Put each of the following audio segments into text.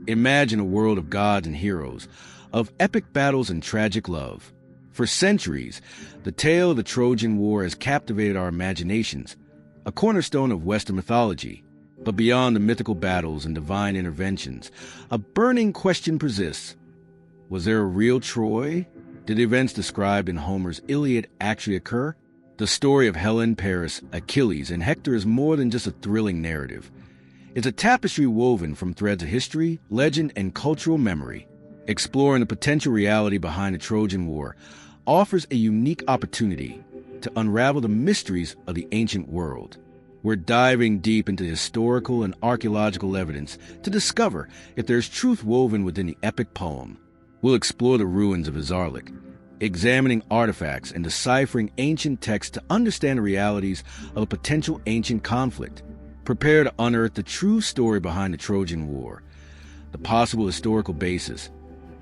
Imagine a world of gods and heroes, of epic battles and tragic love. For centuries, the tale of the Trojan War has captivated our imaginations, a cornerstone of Western mythology. But beyond the mythical battles and divine interventions, a burning question persists. Was there a real Troy? Did the events described in Homer's Iliad actually occur? The story of Helen, Paris, Achilles, and Hector is more than just a thrilling narrative. It's a tapestry woven from threads of history, legend, and cultural memory. Exploring the potential reality behind the Trojan War offers a unique opportunity to unravel the mysteries of the ancient world. We're diving deep into historical and archaeological evidence to discover if there's truth woven within the epic poem. We'll explore the ruins of Izarlik, examining artifacts and deciphering ancient texts to understand the realities of a potential ancient conflict. Prepare to unearth the true story behind the Trojan War, the possible historical basis,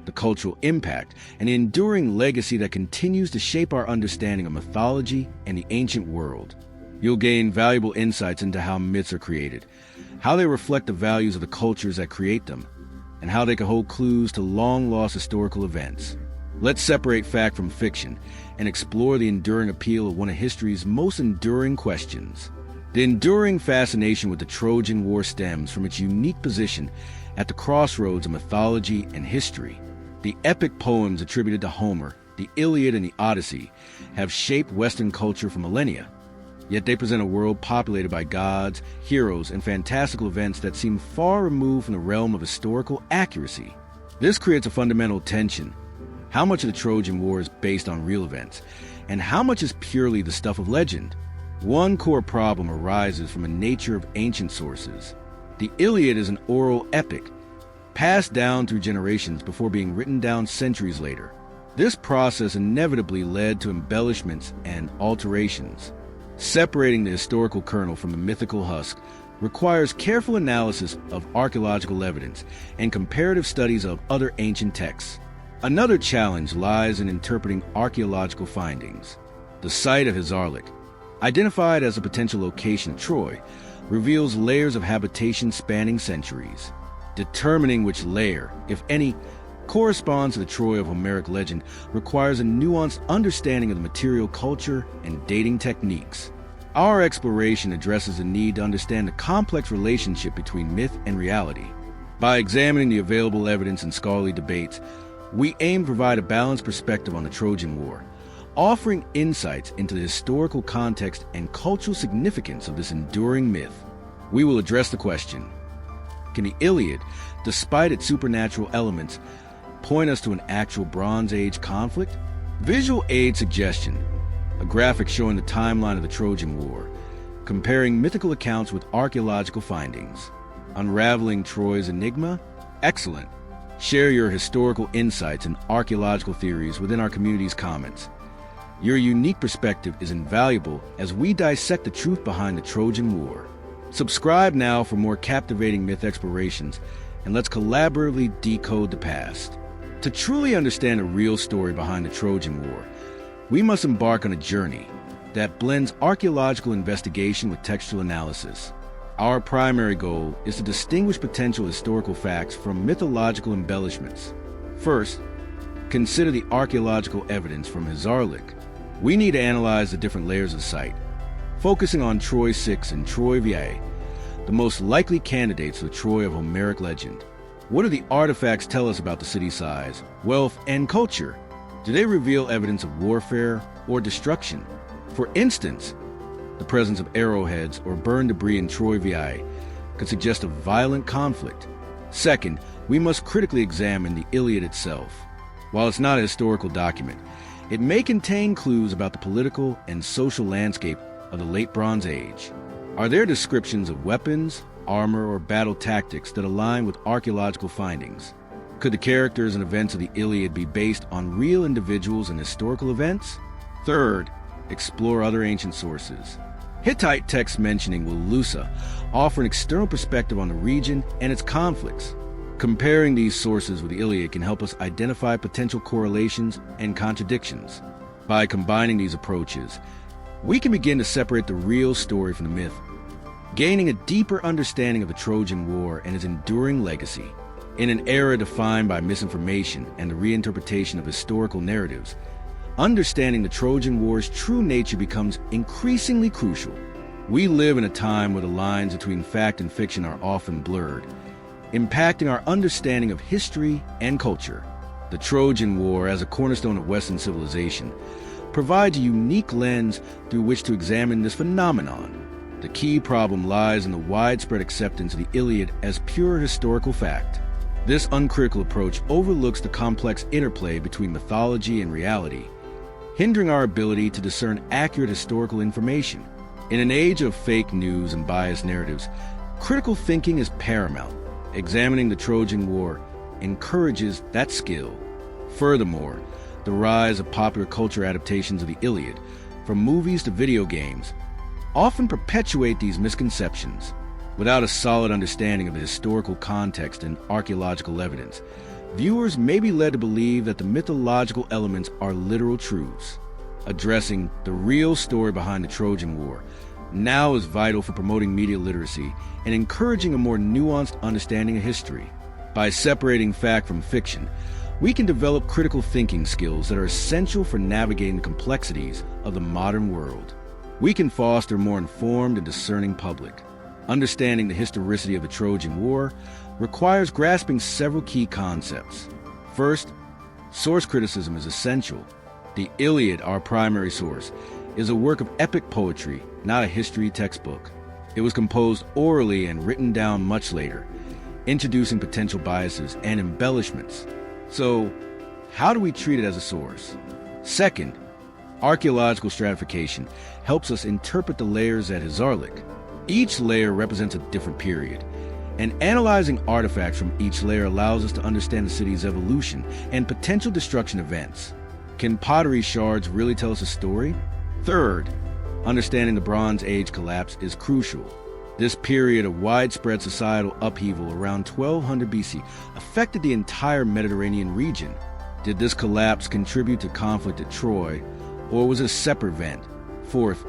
the cultural impact, and the enduring legacy that continues to shape our understanding of mythology and the ancient world. You'll gain valuable insights into how myths are created, how they reflect the values of the cultures that create them, and how they can hold clues to long-lost historical events. Let's separate fact from fiction and explore the enduring appeal of one of history's most enduring questions. The enduring fascination with the Trojan War stems from its unique position at the crossroads of mythology and history. The epic poems attributed to Homer, the Iliad and the Odyssey, have shaped Western culture for millennia. Yet they present a world populated by gods, heroes, and fantastical events that seem far removed from the realm of historical accuracy. This creates a fundamental tension. How much of the Trojan War is based on real events, and how much is purely the stuff of legend? One core problem arises from the nature of ancient sources. The Iliad is an oral epic, passed down through generations before being written down centuries later. This process inevitably led to embellishments and alterations. Separating the historical kernel from the mythical husk requires careful analysis of archaeological evidence and comparative studies of other ancient texts. Another challenge lies in interpreting archaeological findings. The site of Izarlik, identified as a potential location of Troy, reveals layers of habitation spanning centuries. Determining which layer, if any, corresponds to the Troy of Homeric legend requires a nuanced understanding of the material culture and dating techniques. Our exploration addresses the need to understand the complex relationship between myth and reality. By examining the available evidence and scholarly debates, we aim to provide a balanced perspective on the Trojan War, offering insights into the historical context and cultural significance of this enduring myth. We will address the question: can the Iliad, despite its supernatural elements, point us to an actual Bronze Age conflict? Visual aid suggestion: a graphic showing the timeline of the Trojan War, comparing mythical accounts with archaeological findings. Unraveling Troy's enigma? Excellent. Share your historical insights and archaeological theories within our community's comments. Your unique perspective is invaluable as we dissect the truth behind the Trojan War. Subscribe now for more captivating myth explorations, and let's collaboratively decode the past. To truly understand the real story behind the Trojan War, we must embark on a journey that blends archaeological investigation with textual analysis. Our primary goal is to distinguish potential historical facts from mythological embellishments. First, consider the archaeological evidence from Izarlik. We need to analyze the different layers of the site, focusing on Troy 6 and Troy VIA, the most likely candidates for the Troy of Homeric legend. What do the artifacts tell us about the city's size, wealth, and culture? Do they reveal evidence of warfare or destruction? For instance, the presence of arrowheads or burned debris in Troy VI could suggest a violent conflict. Second, we must critically examine the Iliad itself. While it's not a historical document, it may contain clues about the political and social landscape of the Late Bronze Age. Are there descriptions of weapons, armor, or battle tactics that align with archaeological findings? Could the characters and events of the Iliad be based on real individuals and historical events? Third, explore other ancient sources. Hittite texts mentioning Wilusa offer an external perspective on the region and its conflicts. Comparing these sources with the Iliad can help us identify potential correlations and contradictions. By combining these approaches, we can begin to separate the real story from the myth, gaining a deeper understanding of the Trojan War and its enduring legacy. In an era defined by misinformation and the reinterpretation of historical narratives, understanding the Trojan War's true nature becomes increasingly crucial. We live in a time where the lines between fact and fiction are often blurred, impacting our understanding of history and culture. The Trojan War, as a cornerstone of Western civilization, provides a unique lens through which to examine this phenomenon. The key problem lies in the widespread acceptance of the Iliad as pure historical fact. This uncritical approach overlooks the complex interplay between mythology and reality, hindering our ability to discern accurate historical information. In an age of fake news and biased narratives, critical thinking is paramount. Examining the Trojan War encourages that skill. Furthermore, the rise of popular culture adaptations of the Iliad, from movies to video games, often perpetuate these misconceptions. Without a solid understanding of the historical context and archaeological evidence, viewers may be led to believe that the mythological elements are literal truths. Addressing the real story behind the Trojan War now is vital for promoting media literacy and encouraging a more nuanced understanding of history. By separating fact from fiction, we can develop critical thinking skills that are essential for navigating the complexities of the modern world. We can foster a more informed and discerning public. Understanding the historicity of the Trojan War requires grasping several key concepts. First, source criticism is essential. The Iliad, our primary source, is a work of epic poetry, not a history textbook. It was composed orally and written down much later, introducing potential biases and embellishments. So, how do we treat it as a source? Second, archaeological stratification helps us interpret the layers at Hizarlik. Each layer represents a different period, and analyzing artifacts from each layer allows us to understand the city's evolution and potential destruction events. Can pottery shards really tell us a story? Third, understanding the Bronze Age collapse is crucial. This period of widespread societal upheaval around 1200 BC affected the entire Mediterranean region. Did this collapse contribute to conflict at Troy, or was it a separate event? Fourth,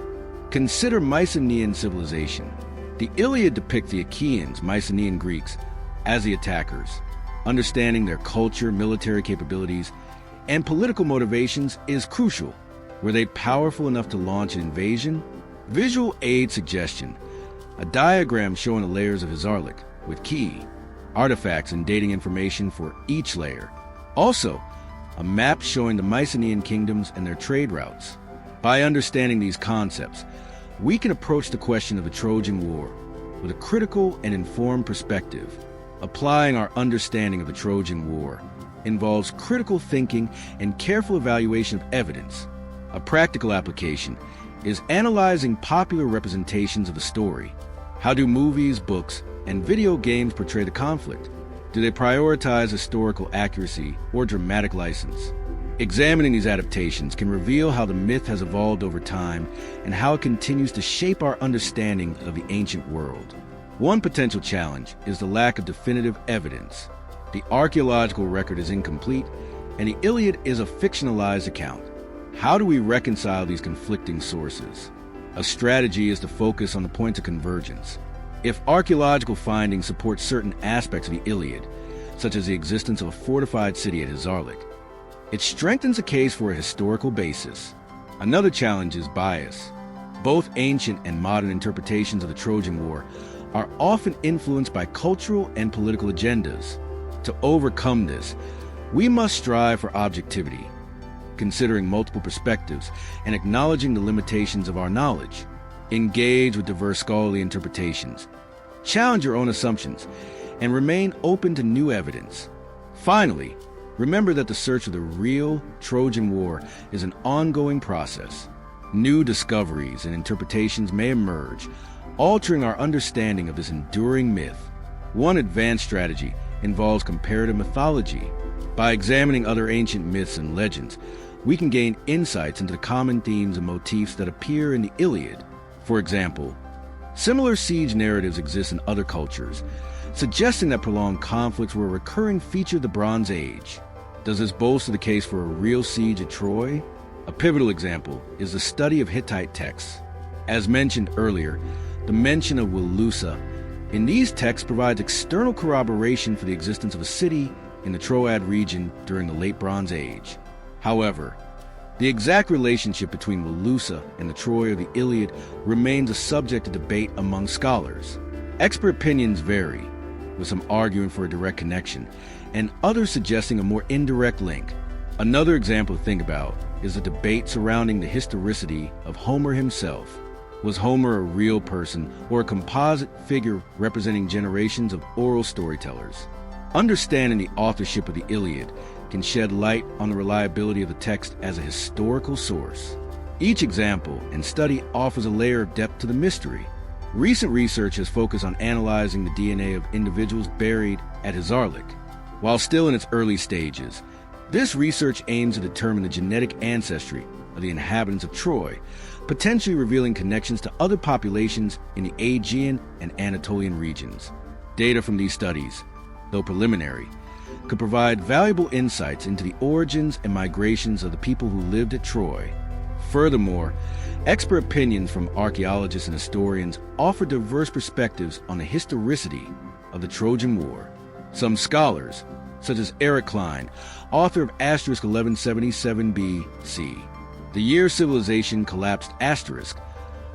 consider Mycenaean civilization. The Iliad depicts the Achaeans, Mycenaean Greeks, as the attackers. Understanding their culture, military capabilities, and political motivations is crucial. Were they powerful enough to launch an invasion? Visual aid suggestion. A diagram showing the layers of Hizarlik, with key, artifacts and dating information for each layer. Also, a map showing the Mycenaean kingdoms and their trade routes. By understanding these concepts, we can approach the question of the Trojan War with a critical and informed perspective. Applying our understanding of the Trojan War involves critical thinking and careful evaluation of evidence. A practical application is analyzing popular representations of the story. How do movies, books, and video games portray the conflict? Do they prioritize historical accuracy or dramatic license? Examining these adaptations can reveal how the myth has evolved over time and how it continues to shape our understanding of the ancient world. One potential challenge is the lack of definitive evidence. The archaeological record is incomplete, and the Iliad is a fictionalized account. How do we reconcile these conflicting sources? A strategy is to focus on the points of convergence. If archaeological findings support certain aspects of the Iliad, such as the existence of a fortified city at Hizarlik, it strengthens the case for a historical basis. Another challenge is bias. Both ancient and modern interpretations of the Trojan War are often influenced by cultural and political agendas. To overcome this, we must strive for objectivity, considering multiple perspectives and acknowledging the limitations of our knowledge. Engage with diverse scholarly interpretations. Challenge your own assumptions and remain open to new evidence. Finally, remember that the search for the real Trojan War is an ongoing process. New discoveries and interpretations may emerge, altering our understanding of this enduring myth. One advanced strategy involves comparative mythology. By examining other ancient myths and legends, we can gain insights into the common themes and motifs that appear in the Iliad. For example, similar siege narratives exist in other cultures, suggesting that prolonged conflicts were a recurring feature of the Bronze Age. Does this bolster the case for a real siege at Troy? A pivotal example is the study of Hittite texts. As mentioned earlier, the mention of Wilusa in these texts provides external corroboration for the existence of a city in the Troad region during the Late Bronze Age. However, the exact relationship between Wilusa and the Troy or the Iliad remains a subject of debate among scholars. Expert opinions vary, with some arguing for a direct connection, and others suggesting a more indirect link. Another example to think about is the debate surrounding the historicity of Homer himself. Was Homer a real person or a composite figure representing generations of oral storytellers? Understanding the authorship of the Iliad can shed light on the reliability of the text as a historical source. Each example and study offers a layer of depth to the mystery. Recent research has focused on analyzing the DNA of individuals buried at Hisarlik. While still in its early stages, this research aims to determine the genetic ancestry of the inhabitants of Troy, potentially revealing connections to other populations in the Aegean and Anatolian regions. Data from these studies, though preliminary, could provide valuable insights into the origins and migrations of the people who lived at Troy. Furthermore, expert opinions from archaeologists and historians offer diverse perspectives on the historicity of the Trojan War. Some scholars, such as Eric Klein, author of Asterisk 1177 BC, The Year Civilization Collapsed Asterisk,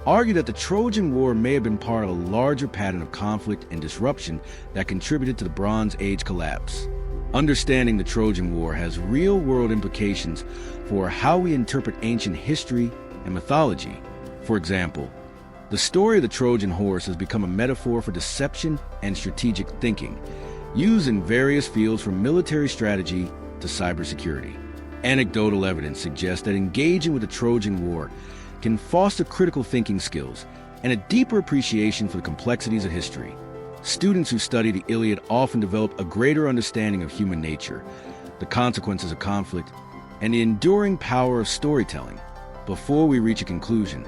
argue that the Trojan War may have been part of a larger pattern of conflict and disruption that contributed to the Bronze Age collapse. Understanding the Trojan War has real-world implications for how we interpret ancient history and mythology. For example, the story of the Trojan horse has become a metaphor for deception and strategic thinking, used in various fields from military strategy to cybersecurity. Anecdotal evidence suggests that engaging with the Trojan War can foster critical thinking skills and a deeper appreciation for the complexities of history. Students who study the Iliad often develop a greater understanding of human nature, the consequences of conflict, and the enduring power of storytelling. Before we reach a conclusion,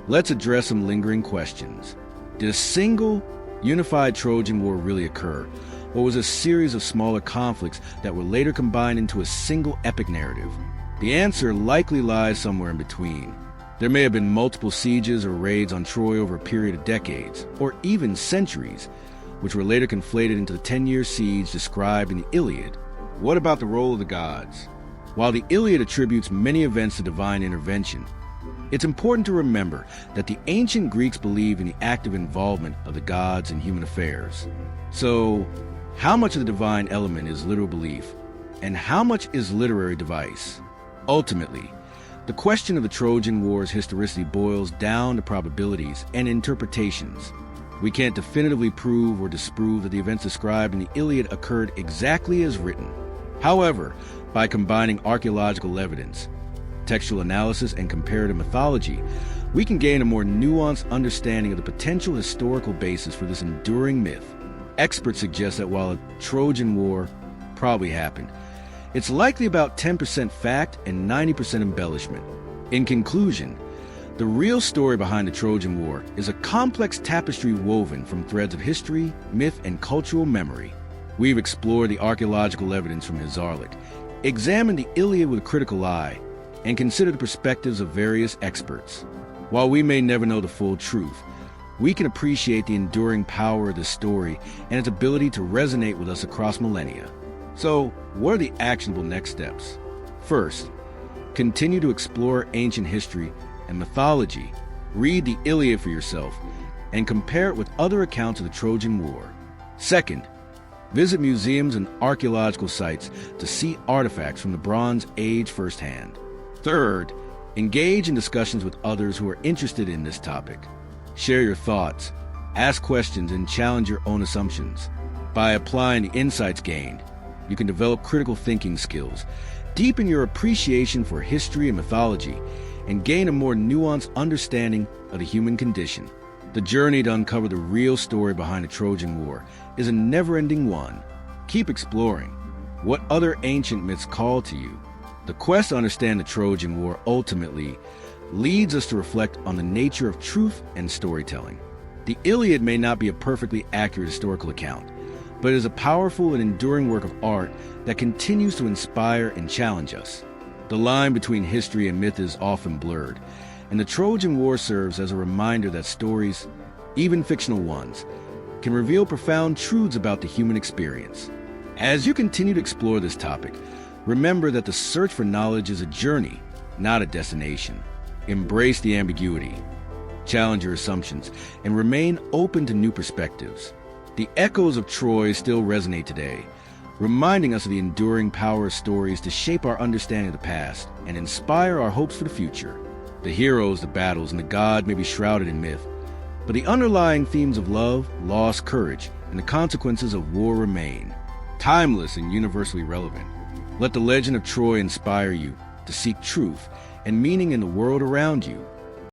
let's address some lingering questions. Did a single, unified Trojan War really occur, or was it a series of smaller conflicts that were later combined into a single epic narrative? The answer likely lies somewhere in between. There may have been multiple sieges or raids on Troy over a period of decades, or even centuries, which were later conflated into the 10-year siege described in the Iliad. What about the role of the gods? While the Iliad attributes many events to divine intervention, it's important to remember that the ancient Greeks believed in the active involvement of the gods in human affairs. So, how much of the divine element is literal belief, and how much is literary device? Ultimately, the question of the Trojan War's historicity boils down to probabilities and interpretations. We can't definitively prove or disprove that the events described in the Iliad occurred exactly as written. However, by combining archaeological evidence, textual analysis, and comparative mythology, we can gain a more nuanced understanding of the potential historical basis for this enduring myth. Experts suggest that while a Trojan War probably happened, it's likely about 10% fact and 90% embellishment. In conclusion, the real story behind the Trojan War is a complex tapestry woven from threads of history, myth, and cultural memory. We've explored the archaeological evidence from Hisarlik, examined the Iliad with a critical eye, and considered the perspectives of various experts. While we may never know the full truth, we can appreciate the enduring power of this story and its ability to resonate with us across millennia. So, what are the actionable next steps? First, continue to explore ancient history and mythology. Read the Iliad for yourself and compare it with other accounts of the Trojan War. Second, visit museums and archaeological sites to see artifacts from the Bronze Age firsthand. Third, engage in discussions with others who are interested in this topic. Share your thoughts, ask questions, and challenge your own assumptions. By applying the insights gained, you can develop critical thinking skills, deepen your appreciation for history and mythology, and gain a more nuanced understanding of the human condition. The journey to uncover the real story behind the Trojan War is a never-ending one. Keep exploring. What other ancient myths call to you? The quest to understand the Trojan War ultimately leads us to reflect on the nature of truth and storytelling. The Iliad may not be a perfectly accurate historical account, but it is a powerful and enduring work of art that continues to inspire and challenge us. The line between history and myth is often blurred, and the Trojan War serves as a reminder that stories, even fictional ones, can reveal profound truths about the human experience. As you continue to explore this topic, remember that the search for knowledge is a journey, not a destination. Embrace the ambiguity, challenge your assumptions, and remain open to new perspectives. The echoes of Troy still resonate today, reminding us of the enduring power of stories to shape our understanding of the past and inspire our hopes for the future. The heroes, the battles, and the god may be shrouded in myth, but the underlying themes of love, loss, courage, and the consequences of war remain, timeless and universally relevant. Let the legend of Troy inspire you to seek truth and meaning in the world around you.